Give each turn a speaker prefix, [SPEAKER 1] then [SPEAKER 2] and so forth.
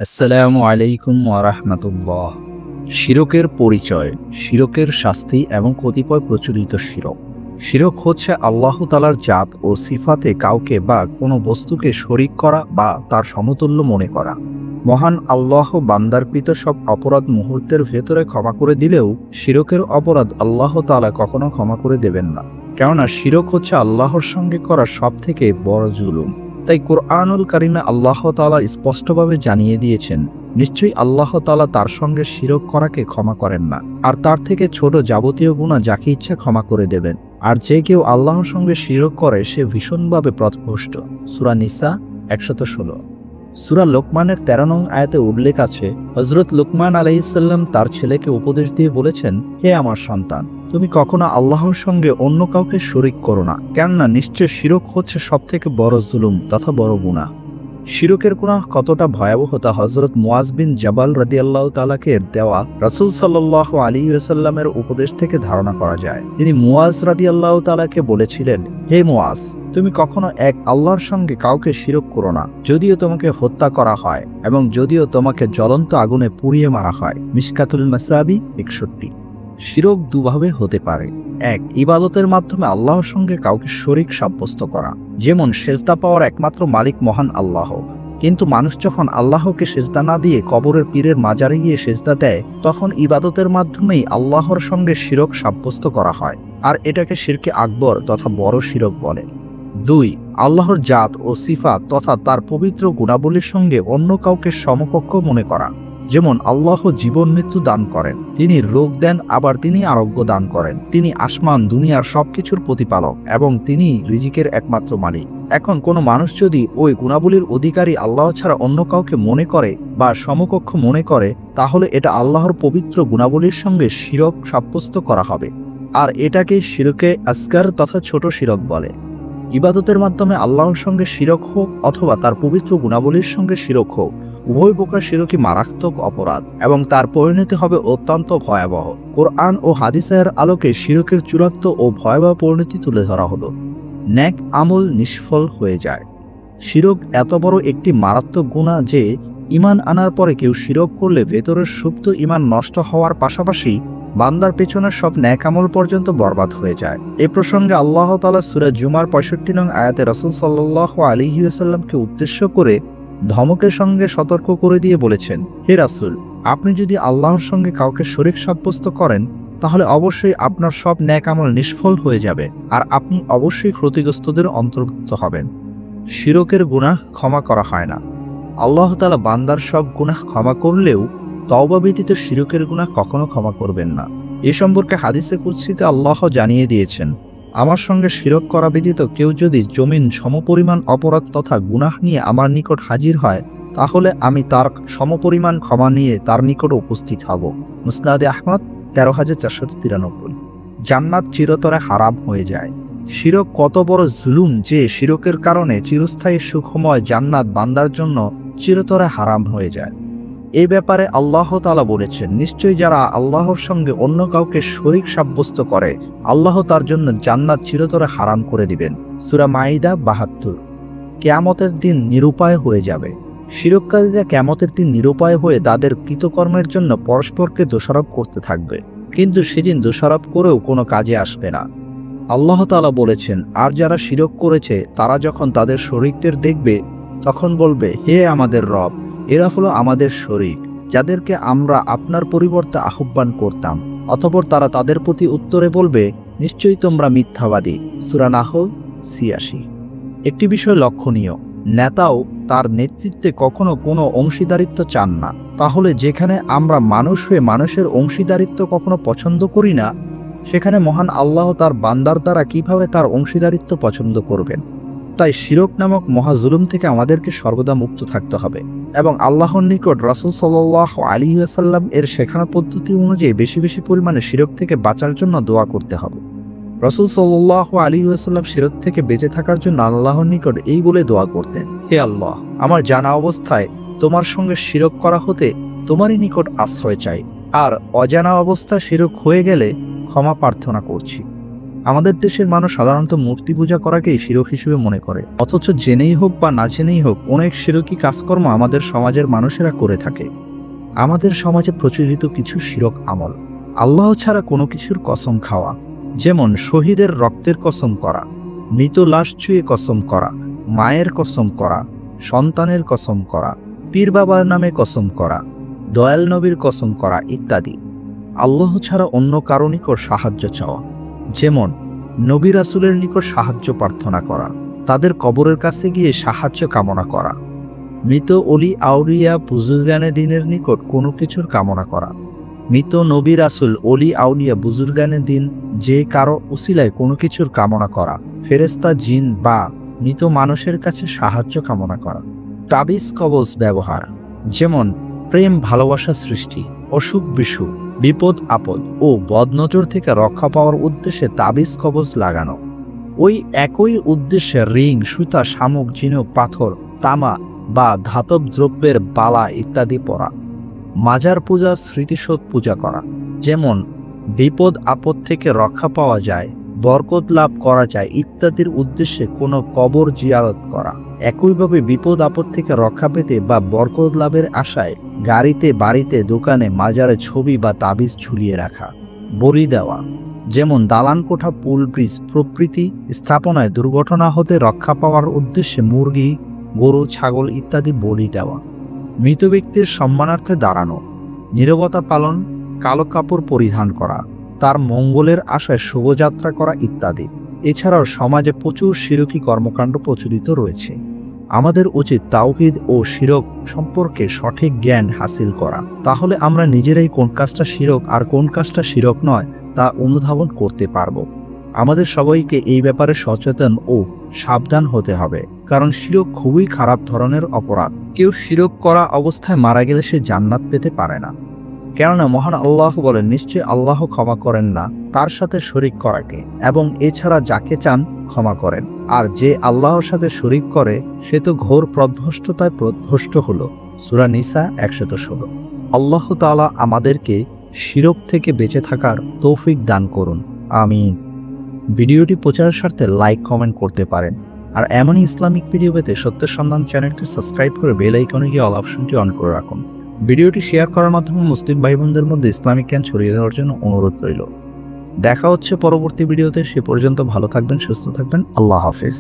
[SPEAKER 1] আসসালামু আলাইকুম ওয়া রাহমাতুল্লাহ। শিরকের পরিচয়, শিরকের শাস্তি এবং কতিপয় প্রচলিত শিরক। শিরক হচ্ছে আল্লাহ তাআলার জাত ও সিফাতে কাউকে বা কোনো বস্তুকে শরীক করা বা তার সমতুল্য মনে করা। মহান আল্লাহ বান্দারকৃত সব অপরাধ মুহূর্তের ভেতরে ক্ষমা করে দিলেও শিরকের অপরাধ আল্লাহ তাআলা কখনো ক্ষমা করে দেবেন না, কেননা শিরক হচ্ছে আল্লাহর সঙ্গে করা সব থেকে বড় জুলুম। তাই কুরআনুল কারিমে আল্লাহ তাআলা স্পষ্টভাবে জানিয়ে দিয়েছেন, নিশ্চয়ই আল্লাহ তাআলা তার সঙ্গে শিরক করাকে ক্ষমা করেন না, আর তার থেকে ছোট যাবতীয় গুনাহ যাকে ইচ্ছা ক্ষমা করে দেবেন। আর যে কেউ আল্লাহর সঙ্গে শিরক করে সে ভীষণভাবে পথভ্রষ্ট। সূরা নিসা 116। সূরা লোকমানের 13 নং আয়াতে উল্লেখ আছে, হযরত লোকমান আলাইহিসসালাম তার ছেলেকে উপদেশ দিয়ে বলেছেন, হে আমার সন্তান, তুমি কখনো আল্লাহর সঙ্গে অন্য কাউকে শরীক করো না, কেননা নিশ্চয় শিরক হচ্ছে সবথেকে বড় জুলুম তথা বড় গুনাহ। শিরকের গুনাহ কতটা ভয়াবহ তা হযরত মুআজ বিন জাবাল রাদিয়াল্লাহু তাআলাকে দেওয়া রাসূল সাল্লাল্লাহু আলাইহি ওয়াসাল্লামের উপদেশ থেকে ধারণা করা যায়। তিনি মুআজ রাদিয়াল্লাহু তাআলাকে বলেছিলেন, হে মুআজ, তুমি কখনো এক আল্লাহর সঙ্গে কাউকে শিরক করো না, যদিও তোমাকে হত্যা করা হয় এবং যদিও তোমাকে জ্বলন্ত আগুনে পুড়িয়ে মারা হয়। মিশকাতুল মাসাবি 61। শিরক দুভাবে হতে পারে। এক, ইবাদতের মাধ্যমে আল্লাহর সঙ্গে কাউকে শরীক সাব্যস্ত করা, যেমন সেজদা পাওয়ার একমাত্র মালিক মহান আল্লাহ, কিন্তু মানুষ যখন আল্লাহকে সেজদা না দিয়ে কবরের পীরের মাজারে গিয়ে সেজদা দেয়, তখন ইবাদতের মাধ্যমেই আল্লাহর সঙ্গে শিরক সাব্যস্ত করা হয়, আর এটাকে শিরকে আকবর তথা বড় শিরক বলে। দুই, আল্লাহর জাত ও সিফাত তথা তার পবিত্র গুণাবলীর সঙ্গে অন্য কাউকে সমকক্ষ মনে করা, যেমন আল্লাহ জীবন মৃত্যু দান করেন, তিনি রোগ দেন, আবার তিনি আরোগ্য দান করেন, তিনি আসমান দুনিয়ার সবকিছুর প্রতিপালক এবং তিনি রিজিকের একমাত্র মালিক। এখন কোনো মানুষ যদি ওই গুণাবলীর অধিকারী আল্লাহ ছাড়া অন্য কাউকে মনে করে বা সমকক্ষ মনে করে, তাহলে এটা আল্লাহর পবিত্র গুণাবলীর সঙ্গে শিরক সাব্যস্ত করা হবে, আর এটাকে শিরকে আসগার তথা ছোট শিরক বলে। ইবাদতের মাধ্যমে আল্লাহর সঙ্গে শিরক হোক অথবা তার পবিত্র গুণাবলীর সঙ্গে শিরক হোক, উভয় প্রকার শিরকই মারাত্মক অপরাধ এবং তার পরিণতি হবে অত্যন্ত ভয়াবহ। কোরআন ও হাদিসের আলোকে শিরকের চূড়ান্ত ও ভয়াবহ পরিণতি তুলে ধরা হলো। নেক আমল নিষ্ফল হয়ে যায়। শিরক এত বড় একটি মারাত্মক গুনাহ যে ঈমান আনার পরে কেউ শিরক করলে ভেতরের সুপ্ত ঈমান নষ্ট হওয়ার পাশাপাশি বান্দার পেছনের সব নেক আমল পর্যন্ত বরবাদ হয়ে যায়। এ প্রসঙ্গে আল্লাহ তাআলা সূরা জুমার 65 নং আয়াতে রাসূল সাল্লাল্লাহু আলাইহি ওয়াসাল্লামকে উদ্দেশ্য করে ধমকের সঙ্গে সতর্ক করে দিয়ে বলেছেন, হে রাসূল, আপনি যদি আল্লাহর সঙ্গে কাউকে শরীক সাব্যস্ত করেন, তাহলে অবশ্যই আপনার সব নেক আমল নিষ্ফল হয়ে যাবে, আর আপনি অবশ্যই ক্ষতিগ্রস্তদের অন্তর্ভুক্ত হবেন। শিরকের গুনাহ ক্ষমা করা হয় না। আল্লাহ তাআলা বান্দার সব গুনাহ ক্ষমা করলেও তওবা ব্যতীত শিরকের গুনাহ কখনো ক্ষমা করবেন না। এ সম্পর্কে হাদিসে কুদসিতে আল্লাহ জানিয়ে দিয়েছেন, আমার সঙ্গে শিরক করা ব্যতীত কেউ যদি জমিন সমপরিমাণ অপরাধ তথা গুনাহ নিয়ে আমার নিকট হাজির হয়, তাহলে আমি তার সমপরিমাণ ক্ষমা নিয়ে তার নিকট উপস্থিত হব। মুসনাদে আহমদ 13493। জান্নাত চিরতরে হারাম হয়ে যায়। শিরক কত বড় জুলুম যে শিরকের কারণে চিরস্থায়ী সুখময় জান্নাত বান্দার জন্য চিরতরে হারাম হয়ে যায়। এই ব্যাপারে আল্লাহ তাআলা বলেছেন, নিশ্চয়ই যারা আল্লাহর সঙ্গে অন্য কাউকে শরীক সাব্যস্ত করে, আল্লাহ তার জন্য জান্নাত চিরতরে হারাম করে দিবেন। সূরা মাইদা 72। কিয়ামতের দিন নিরুপায় হয়ে যাবে। শিরককারীরা কিয়ামতের দিন নিরুপায় হয়ে তাদের কৃতকর্মের জন্য পরস্পরকে দোষারোপ করতে থাকবে, কিন্তু সেদিন দোষারোপ করেও কোনো কাজে আসবে না। আল্লাহ তাআলা বলেছেন, আর যারা শিরক করেছে তারা যখন তাদের শরীকদের দেখবে, তখন বলবে, হে আমাদের রব, এরা হলো আমাদের শরীক, যাদেরকে আমরা আপনার পরিবর্তে আহ্বান করতাম। অতঃপর তারা তাদের প্রতি উত্তরে বলবে, নিশ্চয়ই তোমরা মিথ্যাবাদী। সূরা নাহল 86। একটি বিষয় লক্ষণীয়, নেতাও তার নেতৃত্বে কখনো কোনো অংশীদারিত্ব চান না। তাহলে যেখানে আমরা মানুষ হয়ে মানুষের অংশীদারিত্ব কখনো পছন্দ করি না, সেখানে মহান আল্লাহ তার বান্দার দ্বারা কিভাবে তার অংশীদারিত্ব পছন্দ করবেন? তাই শিরক নামক মহাজুলুম থেকে আমাদেরকে সর্বদা মুক্ত থাকতে হবে এবং আল্লাহর নিকট রাসূল সাল্লাল্লাহু আলাইহি ওয়াসাল্লাম এর শেখানো পদ্ধতি অনুযায়ী বেশি বেশি পরিমাণে শিরক থেকে বাঁচার জন্য দোয়া করতে হবে। রাসূল সাল্লাল্লাহু আলাইহি ওয়াসাল্লাম শিরক থেকে বেঁচে থাকার জন্য আল্লাহর নিকট এই বলে দোয়া করতেন, হে আল্লাহ, আমার জানা অবস্থায় তোমার সঙ্গে শিরক করা হতে তোমারই নিকট আশ্রয় চাই, আর অজানা অবস্থায় শিরক হয়ে গেলে ক্ষমা প্রার্থনা করছি। আমাদের দেশের মানুষ সাধারণত মূর্তি পূজা করাকেই শিরক হিসেবে মনে করে, অথচ জেনেই হোক বা না জেনেই হোক অনেক শিরকি কাজকর্ম আমাদের সমাজের মানুষেরা করে থাকে। আমাদের সমাজে প্রচলিত কিছু শিরক আমল: আল্লাহ ছাড়া কোনো কিছুর কসম খাওয়া, যেমন শহীদের রক্তের কসম করা, মৃত লাশ ছুঁয়ে কসম করা, মায়ের কসম করা, সন্তানের কসম করা, পীর বাবার নামে কসম করা, দয়াল নবীর কসম করা ইত্যাদি। আল্লাহ ছাড়া অন্য কারো নিকট সাহায্য চাওয়া, যেমন নবী রাসূলের নিকট সাহায্য প্রার্থনা করা, তাদের কবরের কাছে গিয়ে সাহায্য কামনা করা, মৃত অলি আউলিয়া বুজুর্গানে দিনের নিকট কোনো কিছুর কামনা করা, মৃত নবী রাসূল অলি আউলিয়া বুজুর্গানে দিন যে কারো উসিলায় কোনো কিছুর কামনা করা, ফেরেশতা জিন বা মৃত মানুষের কাছে সাহায্য কামনা করা, তাবিজ কবজ ব্যবহার, যেমন প্রেম ভালোবাসা সৃষ্টি, অসুখ বিসুখ, বিপদ আপদ ও বদনজর থেকে রক্ষা পাওয়ার উদ্দেশ্যে তাবিজ কবজ লাগানো, ওই একই উদ্দেশ্যে রিং, সুতা, শামুক, ঝিনুক, পাথর, তামা বা ধাতব দ্রব্যের বালা ইত্যাদি পরা, মাজার পূজা, স্মৃতিসৌধ পূজা করা, যেমন বিপদ আপদ থেকে রক্ষা পাওয়া যায়, বরকত লাভ করা যায় ইত্যাদির উদ্দেশ্যে কোনো কবর জিয়ারত করা। একইভাবে বিপদ আপদ থেকে রক্ষা পেতে বা বরকত লাভের আশায় গাড়িতে, বাড়িতে, দোকানে, মাজারে ছবি বা তাবিজ ঝুলিয়ে রাখা। বলি দেওয়া, যেমন দালান কোঠা, পুল, ব্রিজ প্রভৃতি স্থাপনায় দুর্ঘটনা হতে রক্ষা পাওয়ার উদ্দেশ্যে মুরগি, গরু, ছাগল ইত্যাদি বলি দেওয়া। মৃত ব্যক্তির সম্মানার্থে দাঁড়ানো, নীরবতা পালন, কালো কাপড় পরিধান করা, তার মঙ্গলের আশায় শুভযাত্রা করা ইত্যাদি। এছাড়াও সমাজে প্রচুর শিরকি কর্মকাণ্ড প্রচলিত রয়েছে। আমাদের উচিত তাওহীদ ও শিরক সম্পর্কে সঠিক জ্ঞান হাসিল করা, তাহলে আমরা নিজেরাই কোন কাজটা শিরক আর কোন কাজটা শিরক নয় তা অনুধাবন করতে পারব। আমাদের সবাইকে এই ব্যাপারে সচেতন ও সাবধান হতে হবে, কারণ শিরক খুবই খারাপ ধরনের অপরাধ। কেউ শিরক করা অবস্থায় মারা গেলে সে জান্নাত পেতে পারে না, কেননা মহান আল্লাহ বলেন, নিশ্চয় আল্লাহ ক্ষমা করেন না তার সাথে শরীক করাকে, এবং এছাড়া যাকে চান ক্ষমা করেন। আর যে আল্লাহর সাথে শরীক করে সে তো ঘোর পথভ্রষ্টতায় পথভ্রষ্ট হলো। সূরা নিসা 116। আল্লাহ তাআলা আমাদেরকে শিরক থেকে বেঁচে থাকার তৌফিক দান করুন, আমিন। ভিডিওটি প্রচারের স্বার্থে লাইক, কমেন্ট করতে পারেন। আর এমনই ইসলামিক ভিডিও পেতে সত্যের সন্ধান চ্যানেলটি সাবস্ক্রাইব করে বেল আইকনে গিয়ে অল অপশনটি অন করে রাখুন। ভিডিওটি শেয়ার করার মাধ্যমে মুসলিম ভাই বোনদের মধ্যে ইসলামিক জ্ঞান ছড়িয়ে দেওয়ার জন্য অনুরোধ রইল। দেখা হচ্ছে পরবর্তী ভিডিওতে। সে পর্যন্ত ভালো থাকবেন, সুস্থ থাকবেন। আল্লাহ হাফেজ।